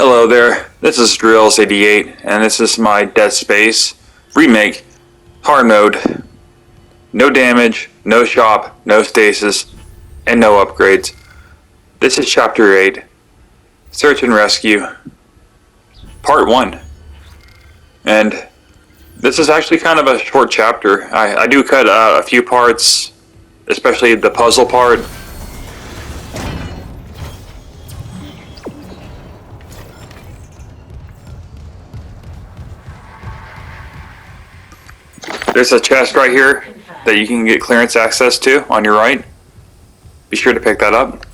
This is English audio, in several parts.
Hello there, this is Drills88, and this is my Dead Space remake hard mode. No damage, no shop, no stasis, and no upgrades. This is Chapter 8, Search and Rescue, Part 1. And this is actually kind of a short chapter. I do cut a few parts, especially the puzzle part. There's a chest right here that you can get clearance access to on your right. Be sure to pick that up.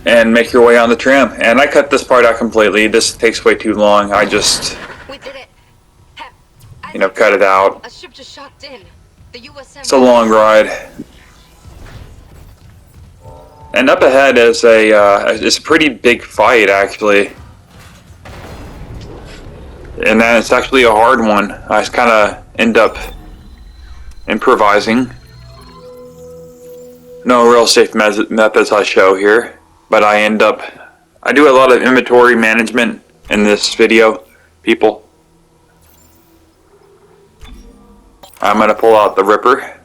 And make your way on the tram. And I cut this part out completely. This takes way too long. I just, We did it. cut it out. A ship just shocked in. The USM. It's a long ride. And up ahead is it's a pretty big fight, actually. And then it's actually a hard one. I just kind of end up improvising. No real safe methods I show here, but I do a lot of inventory management in this video, people. I'm going to pull out the Ripper.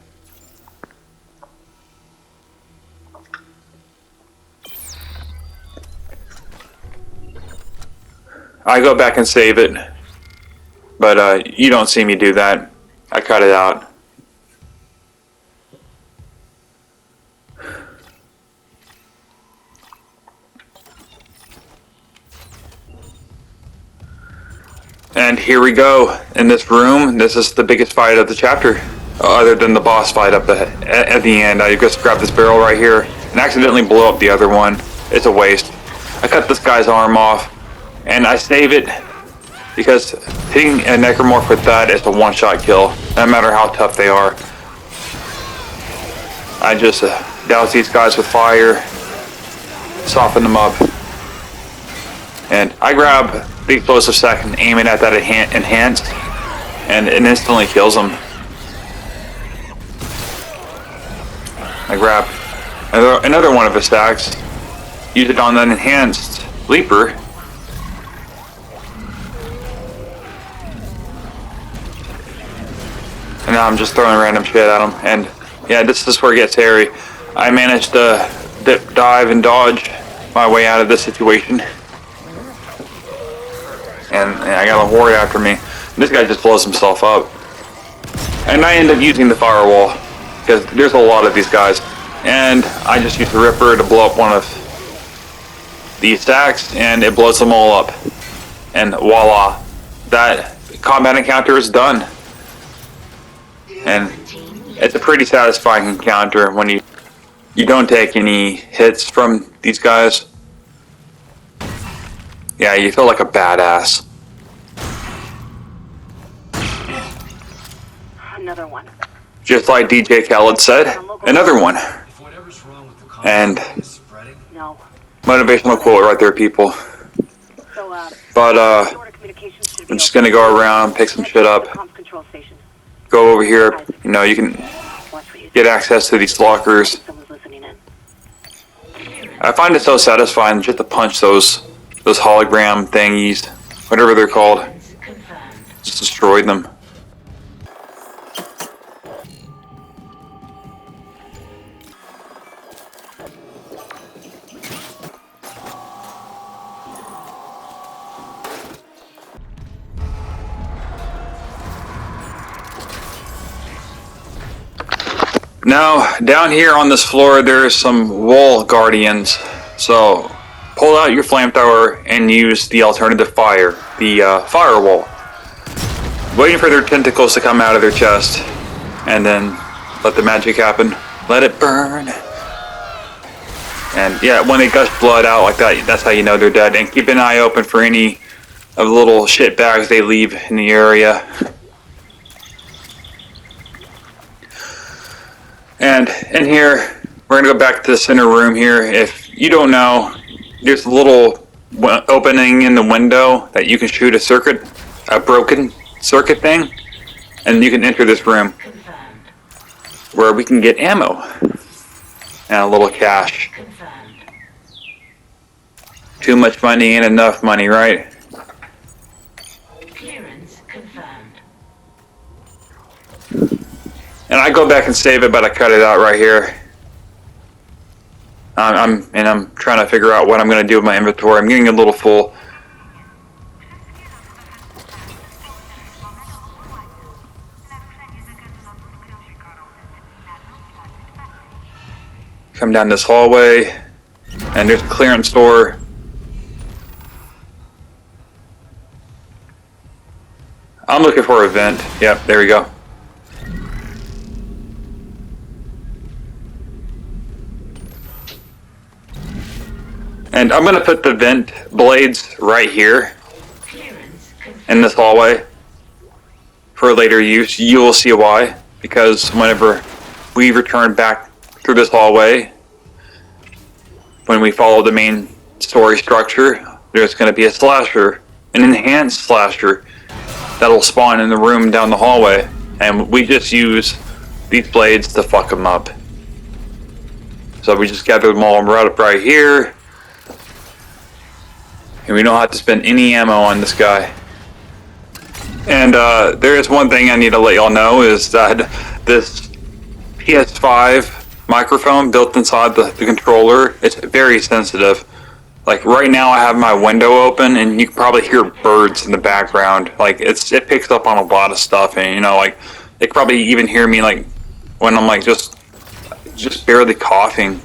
I go back and save it. But you don't see me do that. I cut it out. And here we go. In this room, this is the biggest fight of the chapter. Other than the boss fight at the end. I just grabbed this barrel right here and accidentally blew up the other one. It's a waste. I cut this guy's arm off and I save it. Because hitting a necromorph with that is a one-shot kill, no matter how tough they are. I just douse these guys with fire, soften them up, and I grab the explosive sack and aim it at that enhance, and it instantly kills them. I grab another one of his stacks, use it on that enhanced leaper. And now I'm just throwing random shit at him. And yeah, this is where it gets hairy. I managed to dive and dodge my way out of this situation. And I got a horde after me. This guy just blows himself up. And I end up using the firewall. Because there's a lot of these guys. And I just use the Ripper to blow up one of these stacks. And it blows them all up. And voila. That combat encounter is done. And it's a pretty satisfying encounter when you don't take any hits from these guys. Yeah, you feel like a badass. Another one. Just like DJ Khaled said, another one. And No. motivational quote right there, people. But I'm just gonna go around, pick some shit up. Go over here, you can get access to these lockers. I find it so satisfying just to punch those hologram thingies, whatever they're called. Just destroy them. Now, down here on this floor, there's some wall guardians. So, pull out your flamethrower and use the alternative fire, the firewall. Waiting for their tentacles to come out of their chest. And then let the magic happen. Let it burn. And yeah, when they gush blood out like that, that's how you know they're dead. And keep an eye open for any of the little shit bags they leave in the area. And in here, we're going to go back to the center room here. If you don't know, there's a little opening in the window that you can shoot a broken circuit thing, and you can enter this room where we can get ammo and a little cash. too much money ain't enough money, right? Clearance confirmed. And I go back and save it, but I cut it out right here. I'm trying to figure out what I'm going to do with my inventory. I'm getting a little full. Come down this hallway, and there's a clearance door. I'm looking for a vent. Yep, there we go. And I'm gonna put the vent blades right here in this hallway for later use. You will see why, because whenever we return back through this hallway, when we follow the main story structure, there's gonna be a slasher, an enhanced slasher, that'll spawn in the room down the hallway, and we just use these blades to fuck them up. So we just gather them all right here. And we don't have to spend any ammo on this guy. And there is one thing I need to let y'all know, is that this PS5 microphone built inside the controller, it's very sensitive. Like right now I have my window open and you can probably hear birds in the background. Like it picks up on a lot of stuff, and you know, like they can probably even hear me like when I'm like just barely coughing.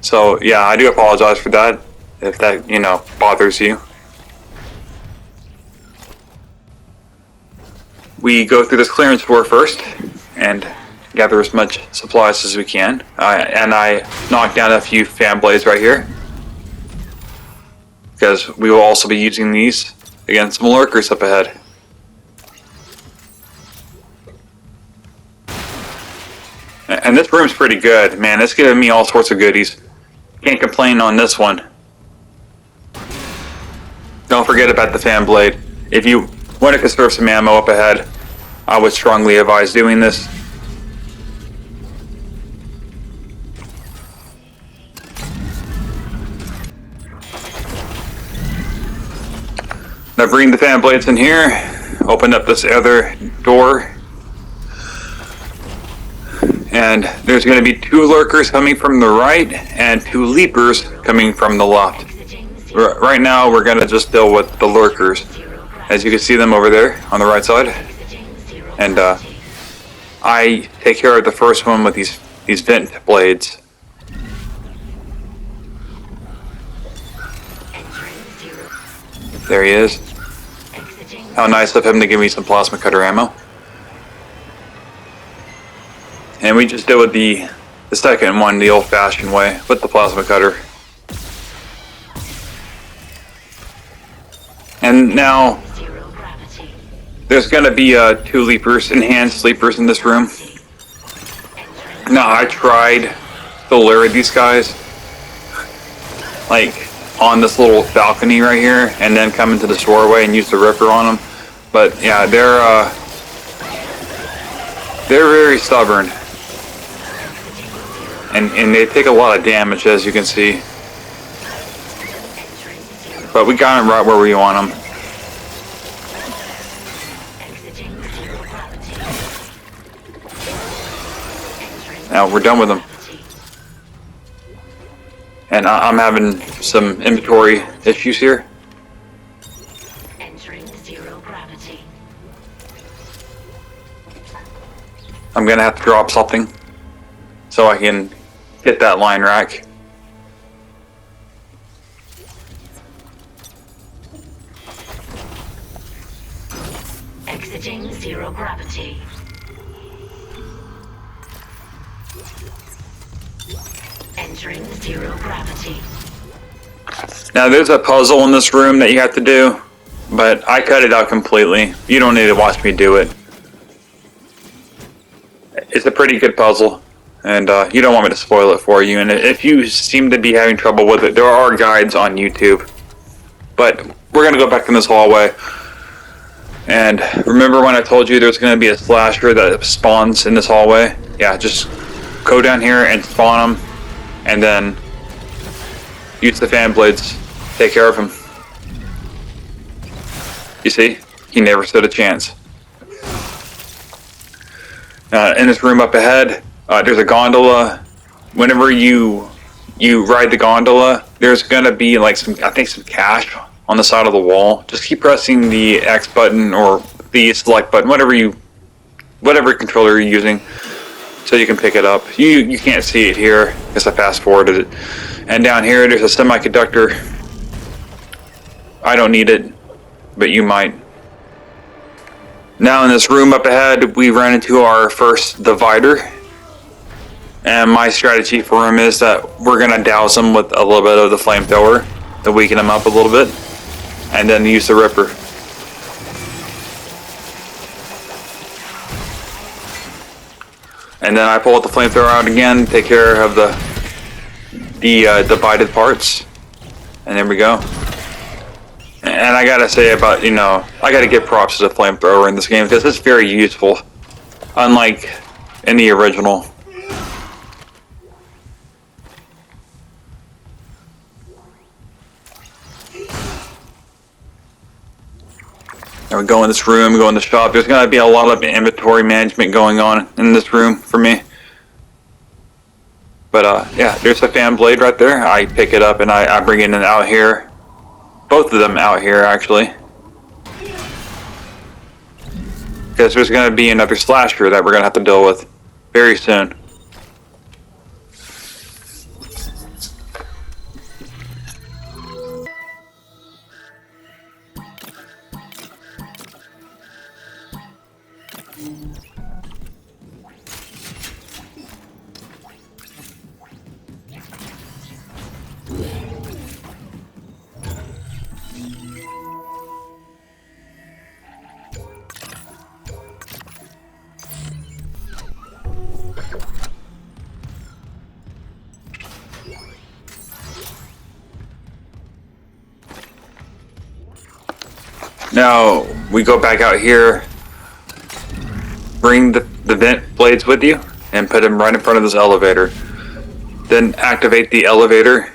So yeah, I do apologize for that, if that, you know, bothers you. We go through this clearance door first and gather as much supplies as we can. And I knock down a few fan blades right here, because we will also be using these against some lurkers up ahead. And this room's pretty good, man. It's giving me all sorts of goodies. Can't complain on this one. Don't forget about the fan blade. If you want to conserve some ammo up ahead, I would strongly advise doing this. Now bring the fan blades in here, open up this other door, and there's going to be 2 lurkers coming from the right and 2 leapers coming from the left. Right now we're going to just deal with the lurkers, as you can see them over there on the right side. And I take care of the first one with these vent blades. There he is. How nice of him to give me some plasma cutter ammo. And we just deal with the second one the old-fashioned way, with the plasma cutter. And now there's gonna be 2 leapers, enhanced leapers in this room. Now I tried to lure these guys, like on this little balcony right here, and then come into this doorway and use the ripper on them. But yeah, they're very stubborn, and they take a lot of damage, as you can see. But we got them right where we want them. Now we're done with them. And I'm having some inventory issues here. Entering 0 gravity. I'm gonna have to drop something so I can hit that line rack. Exiting 0 gravity. Entering 0 gravity. Now there's a puzzle in this room that you have to do, but I cut it out completely. You don't need to watch me do it. It's a pretty good puzzle, and you don't want me to spoil it for you. And if you seem to be having trouble with it, there are guides on YouTube. But we're gonna go back in this hallway. And remember when I told you there's gonna be a slasher that spawns in this hallway? Yeah, just go down here and spawn them, and then use the fan blades take care of him. You see, he never stood a chance. In this room up ahead, there's a gondola. Whenever you ride the gondola, there's gonna be like some cash on the side of the wall. Just keep pressing the X button or the select button, whatever controller you're using, so you can pick it up. You can't see it here because I fast forwarded it. And down here, there's a semiconductor. I don't need it, but you might. Now in this room up ahead, we ran into our first divider. And my strategy for him is that we're going to douse him with a little bit of the flamethrower to weaken him up a little bit. And then use the Ripper. And then I pull out the flamethrower out again, take care of the divided parts. And there we go. And I gotta say about, I gotta give props to the flamethrower in this game because it's very useful. Unlike in the original. And we go in this room, go in the shop. There's gonna be a lot of inventory management going on in this room for me. But yeah, there's a fan blade right there. I pick it up and I bring it in out here. Both of them out here, actually. Because there's going to be another slasher that we're going to have to deal with very soon. Now, we go back out here, bring the vent blades with you, and put them right in front of this elevator. Then activate the elevator.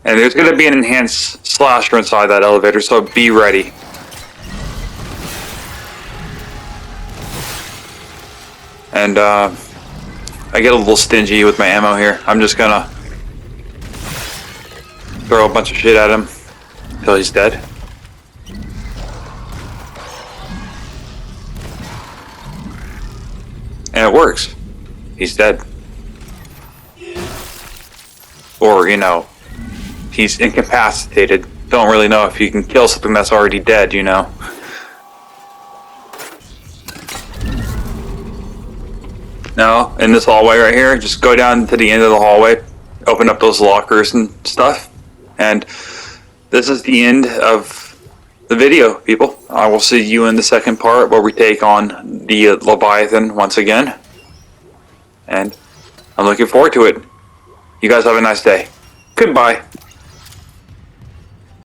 And there's going to be an enhanced slasher inside that elevator, so be ready. And I get a little stingy with my ammo here. I'm just going to throw a bunch of shit at him until he's dead. And it works. He's dead. Or, he's incapacitated. Don't really know if you can kill something that's already dead, Now, in this hallway right here, just go down to the end of the hallway, open up those lockers and stuff, and this is the end of the video, people. I will see you in the second part where we take on the Leviathan once again. And I'm looking forward to it. You guys have a nice day. Goodbye.